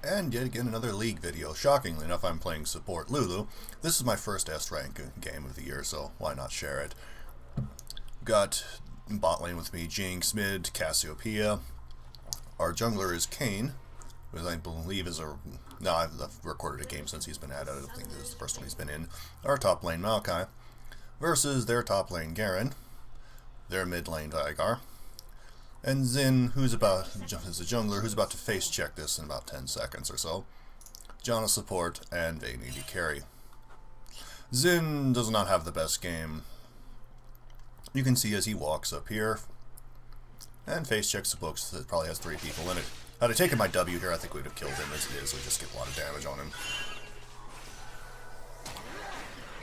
And yet again another League video. Shockingly enough, I'm playing support Lulu. This is my first S rank game of the year, so why not share it? Got bot lane with me, Jinx, mid, Cassiopeia. Our jungler is Kayn, who I believe is a... No, I've recorded a game since he's been added. I don't think this is the first one he's been in. Our top lane, Maokai, versus their top lane, Garen. Their mid lane, Veigar. And Xin, who's about is a jungler who's about to face check this in about 10 seconds or so. Janna support and Vayne AD carry. Xin does not have the best game. You can see as he walks up here and face checks the books that probably has 3 people in it. Had I taken my W here, I think we'd have killed him. As it is, we just get a lot of damage on him.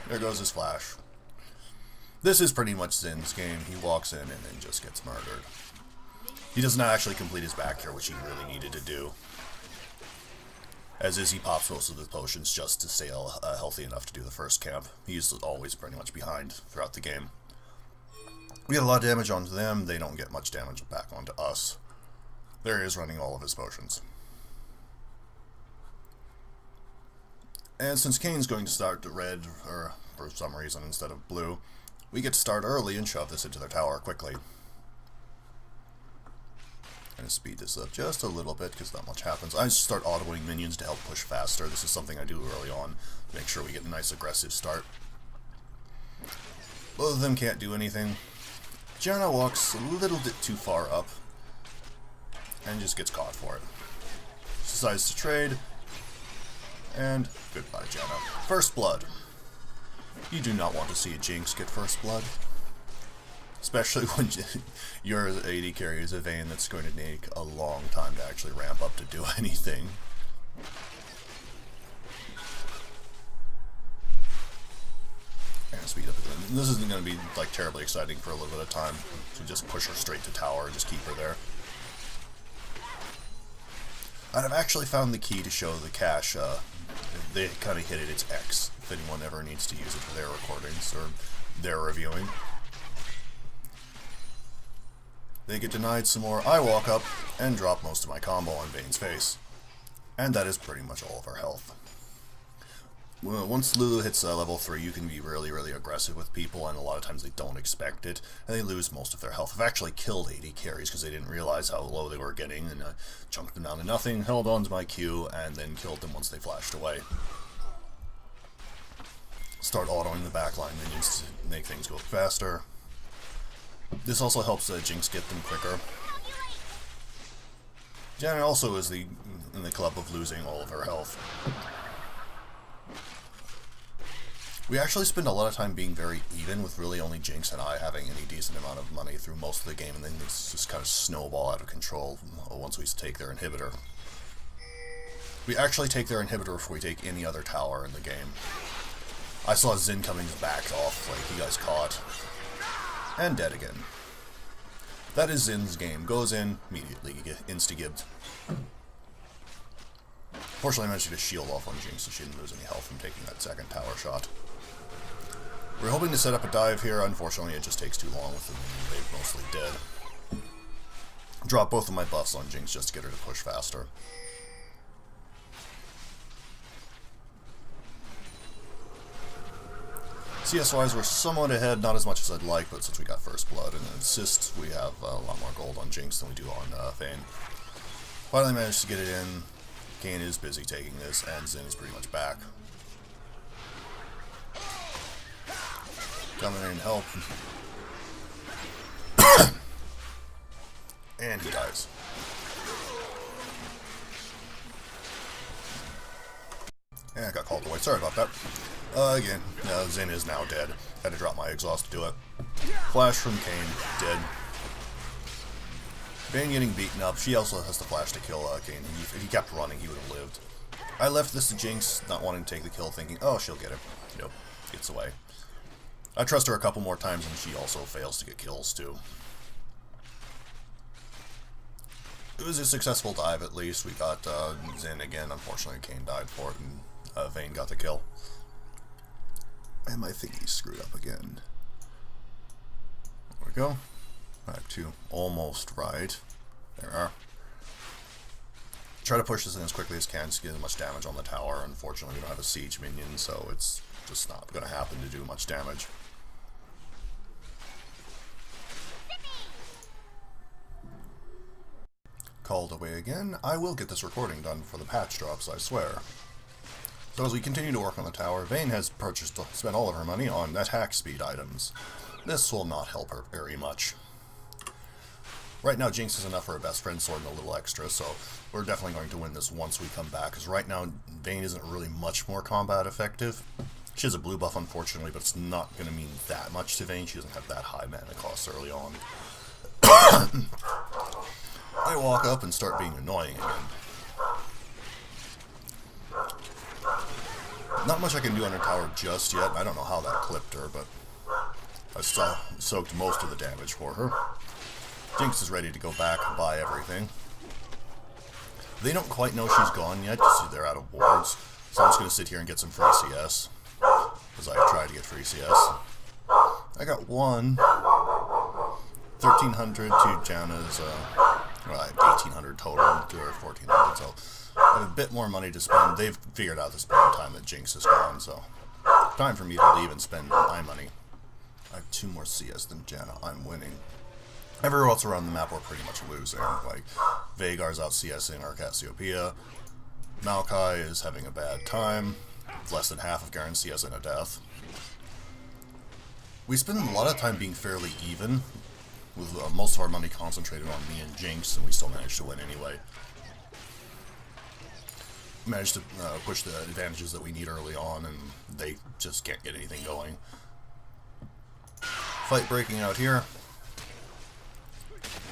There goes his flash. This is pretty much Zin's game. He walks in and then just gets murdered. He does not actually complete his back here, which he really needed to do. As is, he pops most of the potions just to stay healthy enough to do the first camp. He's always pretty much behind throughout the game. We get a lot of damage onto them, they don't get much damage back onto us. There he is running all of his potions. And since Kayn's going to start to red, or for some reason instead of blue, we get to start early and shove this into their tower quickly. I'm going to speed this up just a little bit because not much happens. I just start autoing minions to help push faster. This is something I do early on to make sure we get a nice aggressive start. Both of them can't do anything. Janna walks a little bit too far up and just gets caught for it. Decides to trade, and goodbye, Janna. First blood. You do not want to see a Jinx get first blood. Especially when your AD carry is a Vayne that's going to take a long time to actually ramp up to do anything. And speed up again. This isn't going to be like terribly exciting for a little bit of time. So just push her straight to tower and just keep her there. And I've actually found the key to show the cache. They kind of hit it, it's X, if anyone ever needs to use it for their recordings or their reviewing. They get denied some more. I walk up and drop most of my combo on Vayne's face. And that is pretty much all of our health. Once Lulu hits level 3, you can be really, really aggressive with people, and a lot of times they don't expect it, and they lose most of their health. I've actually killed AD carries because they didn't realize how low they were getting, and I chunked them down to nothing, held on to my Q, and then killed them once they flashed away. Start autoing the backline minions to make things go faster. This also helps Jinx get them quicker. Janna also is in the club of losing all of her health. We actually spend a lot of time being very even, with really only Jinx and I having any decent amount of money through most of the game, and then it's just kind of snowball out of control once we take their inhibitor. We actually take their inhibitor before we take any other tower in the game. I saw Xin coming back off, like he got caught. And dead again. That is Zin's game. Goes in, immediately insta-gibbed. Fortunately, I managed to get a shield off on Jinx so she didn't lose any health from taking that second tower shot. We're hoping to set up a dive here. Unfortunately, it just takes too long with them. They're mostly dead. Drop both of my buffs on Jinx just to get her to push faster. CS-wise, we're somewhat ahead, not as much as I'd like, but since we got first blood and assists, we have a lot more gold on Jinx than we do on Vayne. Finally managed to get it in. Kayn is busy taking this, and Xin is pretty much back. Coming in and help. And he dies. And I got called away. Sorry about that. Again, Xin is now dead. Had to drop my exhaust to do it. Flash from Kayn, dead. Vayne getting beaten up. She also has the flash to kill Kayn. If he kept running, he would have lived. I left this to Jinx, not wanting to take the kill, thinking, oh, she'll get it. Nope, gets away. I trust her a couple more times, and she also fails to get kills, too. It was a successful dive, at least. We got Xin again. Unfortunately, Kayn died for it, and Vayne got the kill. And my thingy screwed up again. There we go. Back to almost right. There are. Try to push this in as quickly as can to get as much damage on the tower. Unfortunately, we don't have a siege minion, so it's just not going to happen to do much damage. Called away again. I will get this recording done before the patch drops, I swear. So as we continue to work on the tower, Vayne has spent all of her money on attack speed items. This will not help her very much. Right now, Jinx is enough for her best friend sword and a little extra, so we're definitely going to win this once we come back, because right now, Vayne isn't really much more combat effective. She has a blue buff, unfortunately, but it's not going to mean that much to Vayne. She doesn't have that high mana cost early on. I walk up and start being annoying again. Not much I can do on her tower just yet. I don't know how that clipped her, but I soaked most of the damage for her. Jinx is ready to go back and buy everything. They don't quite know she's gone yet, because they're out of wards. So I'm just going to sit here and get some free CS. Because I tried to get free CS. I got one. 1,300 to Janna's, well, I have 1,800 total to her 1,400, so I have a bit more money to spend. They've figured out this point in time that Jinx is gone, so time for me to leave and spend my money. I have 2 more CS than Janna. I'm winning. Everywhere else around the map we're pretty much losing. Like, Veigar's out CSing our Cassiopeia. Maokai is having a bad time. Less than half of Garen's CS in a death. We spend a lot of time being fairly even, with most of our money concentrated on me and Jinx, and we still managed to win anyway. Managed to push the advantages that we need early on, and they just can't get anything going. Fight breaking out here.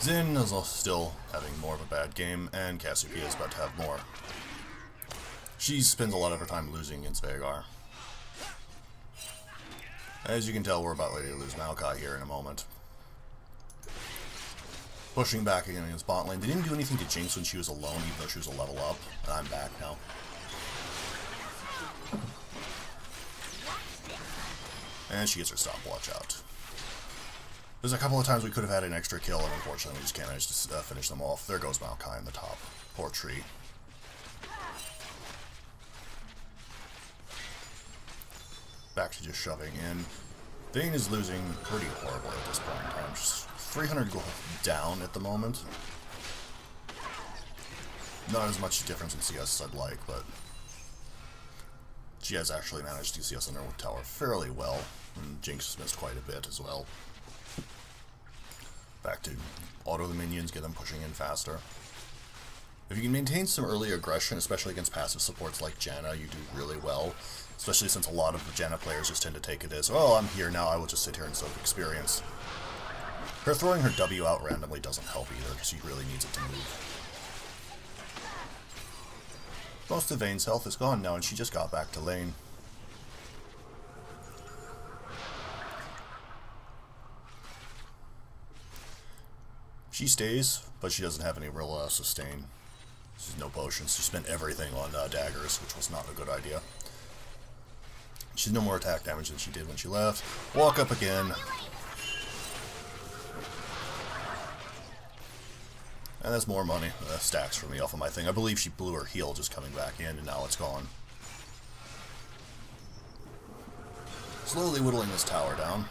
Xin is still having more of a bad game, and Cassiopeia is about to have more. She spends a lot of her time losing against Veigar. As you can tell, we're about ready to lose Maokai here in a moment. Pushing back again against bot lane. They didn't do anything to Jinx when she was alone, even though she was a level up. And I'm back now. And she gets her stopwatch out. There's a couple of times we could have had an extra kill, and unfortunately we just can't manage to finish them off. There goes Maokai in the top. Poor tree. Back to just shoving in. Vayne is losing pretty horribly at this point in time. Just 300 gold down at the moment. Not as much difference in CS as I'd like, but she has actually managed to CS in her tower fairly well, and Jinx has missed quite a bit as well. Back to auto the minions, get them pushing in faster. If you can maintain some early aggression, especially against passive supports like Janna, you do really well. Especially since a lot of the Janna players just tend to take it as, oh, I'm here now, I will just sit here and soak experience. Her throwing her W out randomly doesn't help either, because she really needs it to move. Most of Vayne's health is gone now, and she just got back to lane. She stays, but she doesn't have any real sustain. She's no potions. She spent everything on daggers, which was not a good idea. She's no more attack damage than she did when she left. Walk up again. And that's more money. Stacks for me off of my thing. I believe she blew her heal just coming back in, and now it's gone. Slowly whittling this tower down.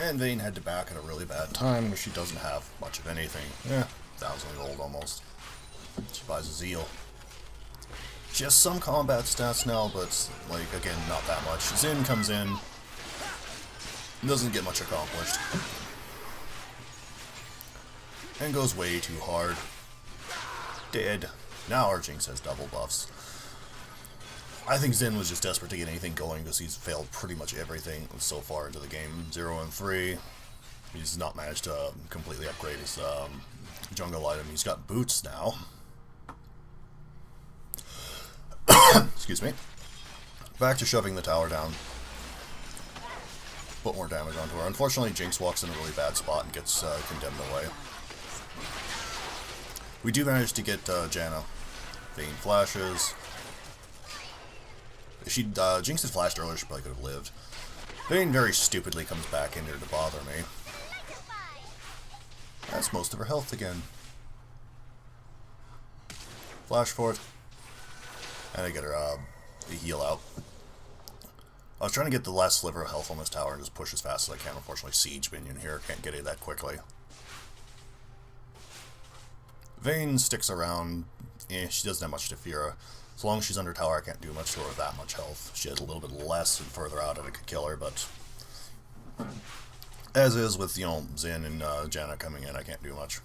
And Vayne had to back at a really bad time, where she doesn't have much of anything. 1,000 gold almost. She buys a Zeal. She has some combat stats now, but, like, again, not that much. Xin comes in, doesn't get much accomplished, and goes way too hard. Dead. Now our Jinx has double buffs. I think Xin was just desperate to get anything going because he's failed pretty much everything so far into the game. 0 and 3. He's not managed to completely upgrade his jungle item. He's got boots now. Excuse me. Back to shoving the tower down. Put more damage onto her. Unfortunately, Jinx walks in a really bad spot and gets condemned away. We do manage to get Janna. Vayne flashes. If Jinx had flashed earlier, she probably could have lived. Vayne very stupidly comes back in here to bother me. That's most of her health again. Flash for it. And I get her the heal out. I was trying to get the last sliver of health on this tower and just push as fast as I can. Unfortunately, siege minion here. Can't get it that quickly. Vayne sticks around. She doesn't have much to fear. As long as she's under tower, I can't do much to her with that much health. She has a little bit less and further out, and I could kill her, but as is with, you know, Xin and Janna coming in, I can't do much.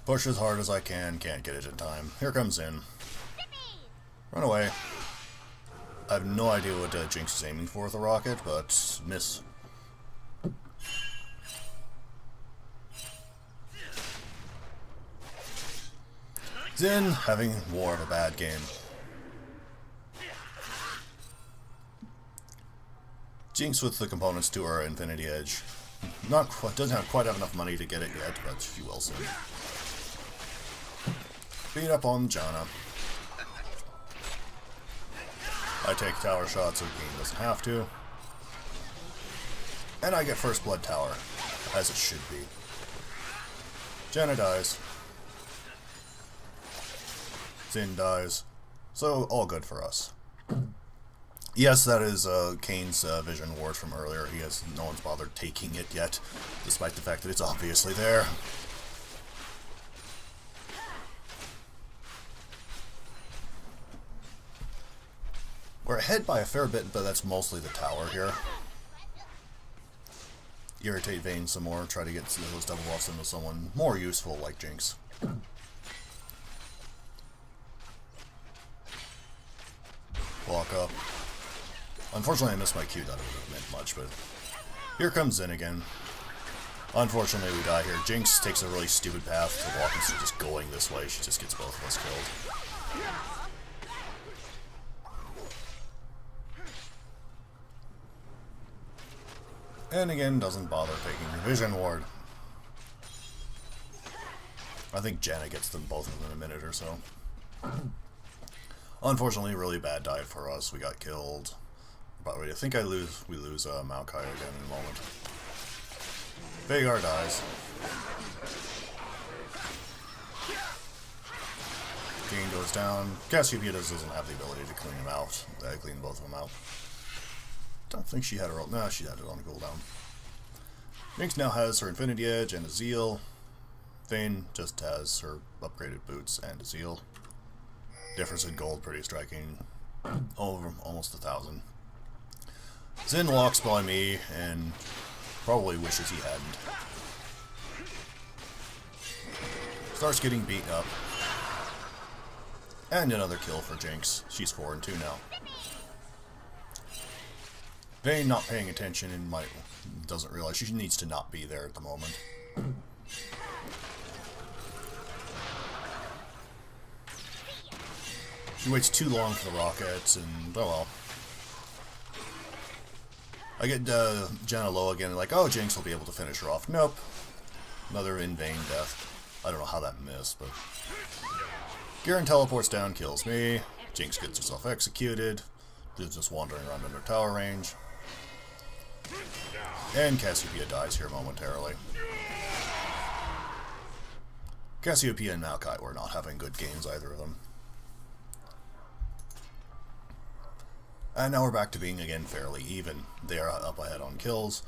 Push as hard as I can, can't get it in time. Here comes Xin. Run away. I have no idea what Jinx is aiming for with the rocket, but miss. Xin having more of a bad game. Jinx with the components to her Infinity Edge. Doesn't quite have enough money to get it yet, but she will soon. Beat up on Janna. I take tower shots so Game doesn't have to. And I get first blood tower, as it should be. Janna dies. Xin dies. So, all good for us. Yes, that is Kane's vision ward from earlier. No one's bothered taking it yet, despite the fact that it's obviously there. We're ahead by a fair bit, but that's mostly the tower here. Irritate Vayne some more, try to get those double buffs into someone more useful like Jinx. Walk up. Unfortunately, I missed my Q. That would have meant much, but here comes Xin again. Unfortunately, we die here. Jinx takes a really stupid path to walk instead of just going this way. She just gets both of us killed. And again, doesn't bother taking the Vision Ward. I think Janna gets them both within a minute or so. Unfortunately, really bad dive for us. We got killed. By the way, I think we lose Maokai again in a moment. Vhagar dies. Jane goes down. Cassiopeia doesn't have the ability to clean him out. Clean both of them out. Don't think she had her ult. No, she had it on cooldown. Jinx now has her Infinity Edge and a Zeal. Vayne just has her upgraded boots and a Zeal. Difference in gold pretty striking. Over almost 1,000. Xin walks by me and probably wishes he hadn't. Starts getting beaten up. And another kill for Jinx. She's 4-2 now. Vayne not paying attention and doesn't realize she needs to not be there at the moment. She waits too long for the rockets, and oh well. I get Janna low again, and like, oh, Jinx will be able to finish her off. Nope. Another in vain death. I don't know how that missed, but Garen teleports down, kills me. Jinx gets herself executed. She's just wandering around under tower range. And Cassiopeia dies here momentarily. Cassiopeia and Maokai were not having good games, either of them. And now we're back to being, again, fairly even. They are up ahead on kills.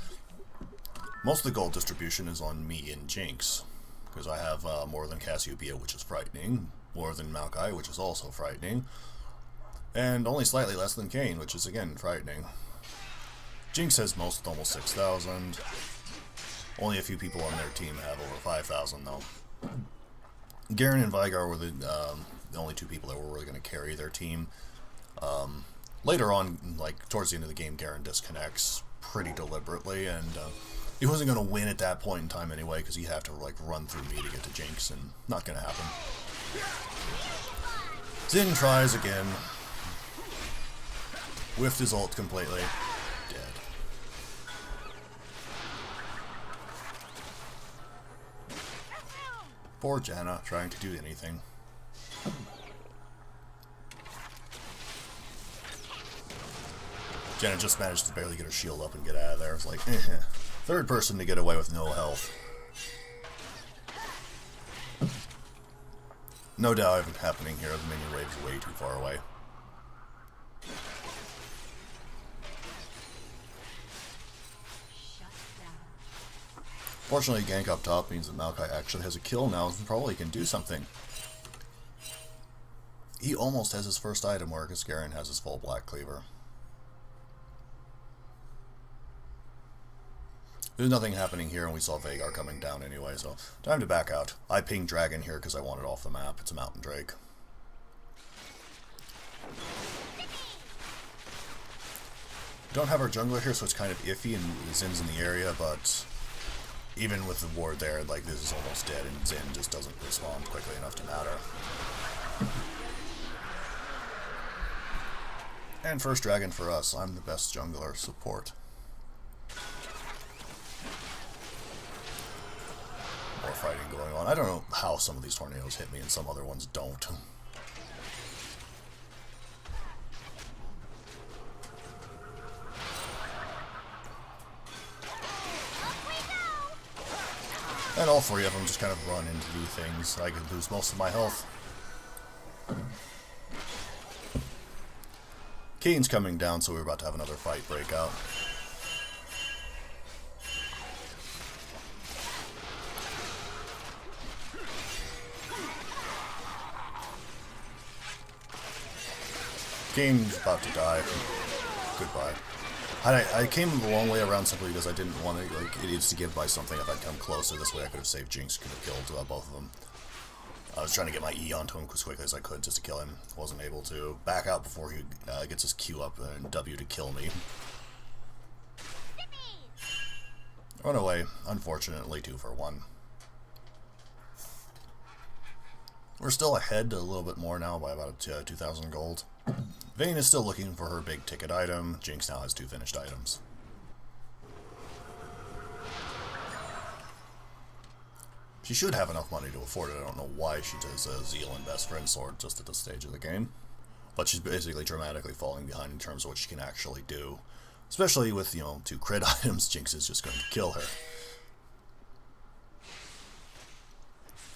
Most of the gold distribution is on me and Jinx, because I have more than Cassiopeia, which is frightening, more than Maokai, which is also frightening, and only slightly less than Kayn, which is, again, frightening. Jinx has most with almost 6,000. Only a few people on their team have over 5,000, though. Garen and Vhagar were the only two people that were really going to carry their team. Later on, like, towards the end of the game, Garen disconnects pretty deliberately, and he wasn't going to win at that point in time anyway, because he'd have to, like, run through me to get to Jinx, and not going to happen. Xin tries again. Whiffed his ult completely. Dead. Poor Janna, trying to do anything. Janna just managed to barely get her shield up and get out of there. It's like, third person to get away with no health. No dive happening here. The minion wave is way too far away. Fortunately, gank up top means that Maokai actually has a kill now and probably can do something. He almost has his first item, where Garen has his full Black Cleaver. There's nothing happening here, and we saw Vhagar coming down anyway, so time to back out. I pinged Dragon here because I want it off the map. It's a Mountain Drake. Don't have our jungler here, so it's kind of iffy, and Zin's in the area, but even with the ward there, like, this is almost dead, and Zin just doesn't respond quickly enough to matter. And first dragon for us. I'm the best jungler support. More fighting going on. I don't know how some of these tornadoes hit me and some other ones don't. And all three of them just kind of run into do things. I could lose most of my health. Kane's coming down, so we're about to have another fight break out. Kane's about to die. Goodbye. I came the long way around simply because I didn't want to, like, idiots to give by something if I'd come closer. This way I could have saved Jinx, could have killed both of them. I was trying to get my E onto him as quickly as I could just to kill him. Wasn't able to. Back out before he gets his Q up and W to kill me. Run away. Unfortunately, 2 for 1. We're still ahead a little bit more now by about 2,000 gold. Vayne is still looking for her big ticket item. Jinx now has 2 finished items. She should have enough money to afford it. I don't know why she does a Zeal and Best Friend sword just at this stage of the game. But she's basically dramatically falling behind in terms of what she can actually do. Especially with, 2 crit items, Jinx is just going to kill her.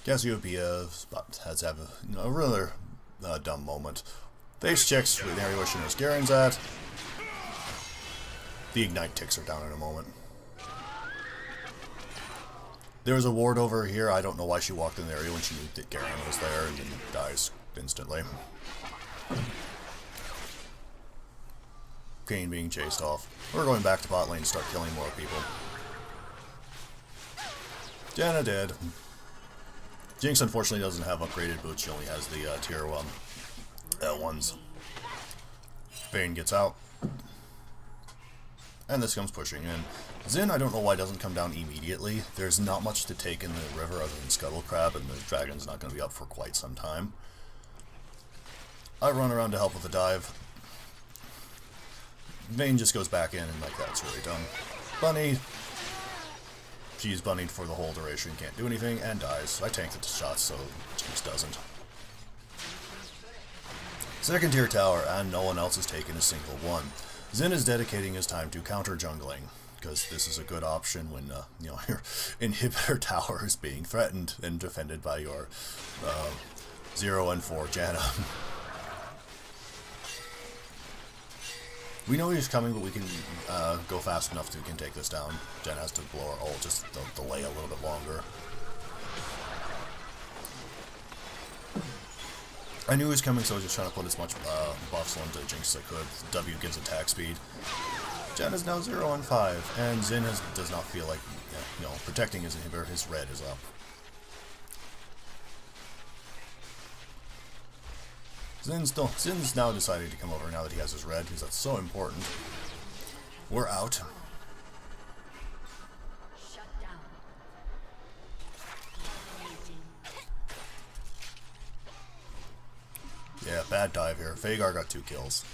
Cassiopeia has to have a rather dumb moment. Face checks with the area where she knows Garen's at. The Ignite ticks her down in a moment. There was a ward over here. I don't know why she walked in the area when she knew that Garen was there and then dies instantly. Kane being chased off. We're going back to bot lane to start killing more people. Janna dead. Jinx unfortunately doesn't have upgraded boots. She only has the tier 1s. Vayne gets out. And this comes pushing in. Xin, I don't know why doesn't come down immediately. There's not much to take in the river other than Scuttle Crab, and the dragon's not going to be up for quite some time. I run around to help with the dive. Vayne just goes back in, and like that's really dumb. Bunny. She's bunnied for the whole duration, can't do anything, and dies. I tanked the shots, so Jinx doesn't. Second tier tower, and no one else has taken a single one. Xin is dedicating his time to counter jungling, because this is a good option when your inhibitor tower is being threatened and defended by your 0 and 4 Janna. We know he's coming, but we can go fast enough that we can take this down. Janna has to blow our ult, just delay a little bit longer. I knew he was coming, so I was just trying to put as much buffs onto Jinx as I could. W gives attack speed. Janna's now 0 and 5, and Xin does not feel like protecting his inhibitor. His red is up. Zin's now decided to come over now that he has his red, because that's so important. We're out. Yeah, bad dive here. Vhagar got 2 kills.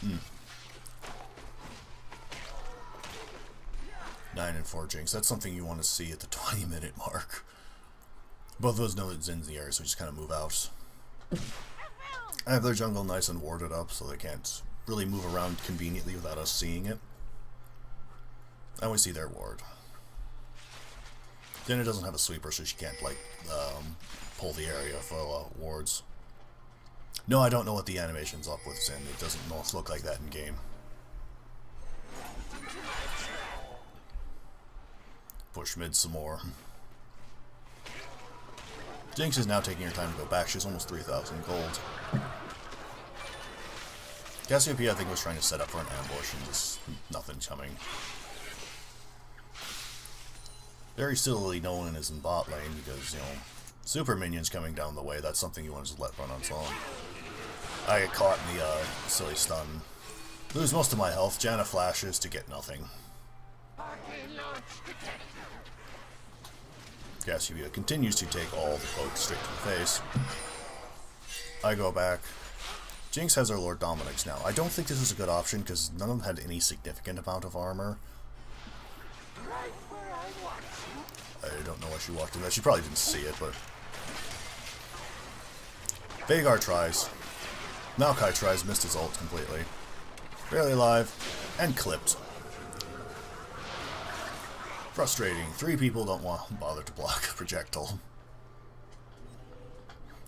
9 and 4 Jinx. That's something you want to see at the 20-minute mark. Both of those know that Zin's in the area, so we just kind of move out. I have their jungle nice and warded up, so they can't really move around conveniently without us seeing it. And we see their ward. Jenna doesn't have a sweeper, so she can't, pull the area for wards. No, I don't know what the animation's up with Zin. It doesn't look like that in game. Push mid some more. Jinx is now taking her time to go back. She's almost 3,000 gold. Cassiopeia, I think, was trying to set up for an ambush and just nothing's coming. Very silly Nolan is in bot lane because, you know, super minions coming down the way. That's something you want to just let run on its own. I get caught in the silly stun. Lose most of my health. Janna flashes to get nothing. Cassiopeia continues to take all the pokes straight to the face. I go back. Jinx has her Lord Dominic's now. I don't think this is a good option because none of them had any significant amount of armor. I don't know why she walked in that. She probably didn't see it, but... Veigar tries. Maokai tries, missed his ult completely. Barely alive, and clipped. Frustrating. 3 people don't want to bother to block a projectile.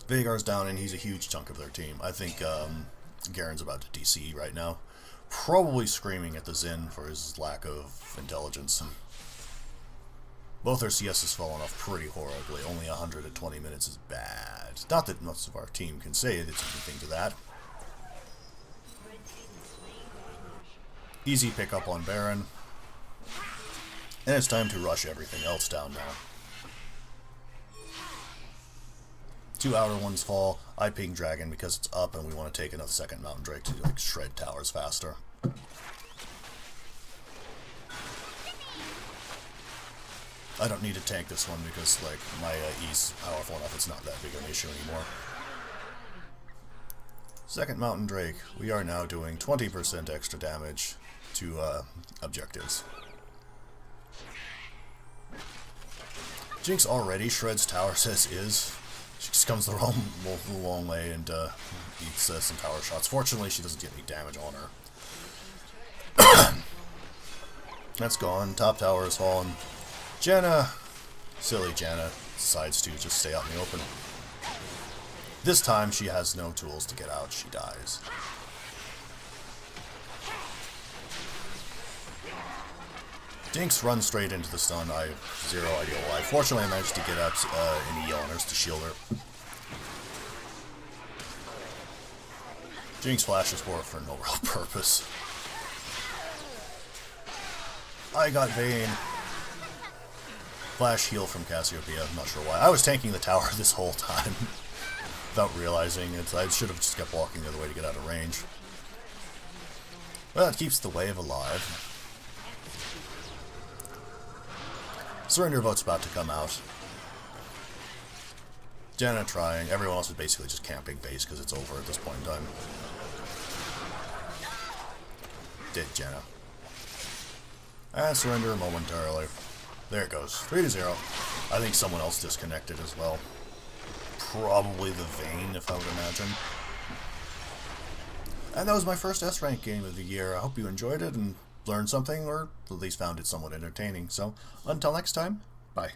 Veigar's down, and he's a huge chunk of their team. I think Garen's about to DC right now. Probably screaming at the Xin for his lack of intelligence. Both their CS has fallen off pretty horribly. Only 120 minutes is bad. Not that most of our team can say it's anything to that. Easy pickup on Baron. And it's time to rush everything else down now. 2 outer ones fall. I ping Dragon because it's up and we want to take another second Mountain Drake to like shred towers faster. I don't need to tank this one because like my E's powerful enough, it's not that big of an issue anymore. Second Mountain Drake. We are now doing 20% extra damage to objectives. Jinx already shreds towers as is. She just comes the long way and eats some tower shots. Fortunately, she doesn't get any damage on her. That's gone. Top tower has fallen. Janna, silly Janna, decides to just stay out in the open. This time, she has no tools to get out. She dies. Jinx runs straight into the stun. I have zero idea why. Fortunately, I managed to get out any Yelners to shield her. Jinx flashes for no real purpose. I got Vayne. Flash heal from Cassiopeia. I'm not sure why. I was tanking the tower this whole time without realizing it. I should have just kept walking the other way to get out of range. Well, it keeps the wave alive. Surrender vote's about to come out. Janna trying. Everyone else is basically just camping base because it's over at this point in time. Did Janna. And surrender momentarily. There it goes. 3-0. I think someone else disconnected as well. Probably the Vayne, if I would imagine. And that was my first S-Rank game of the year. I hope you enjoyed it and learned something, or at least found it somewhat entertaining. So, until next time, bye.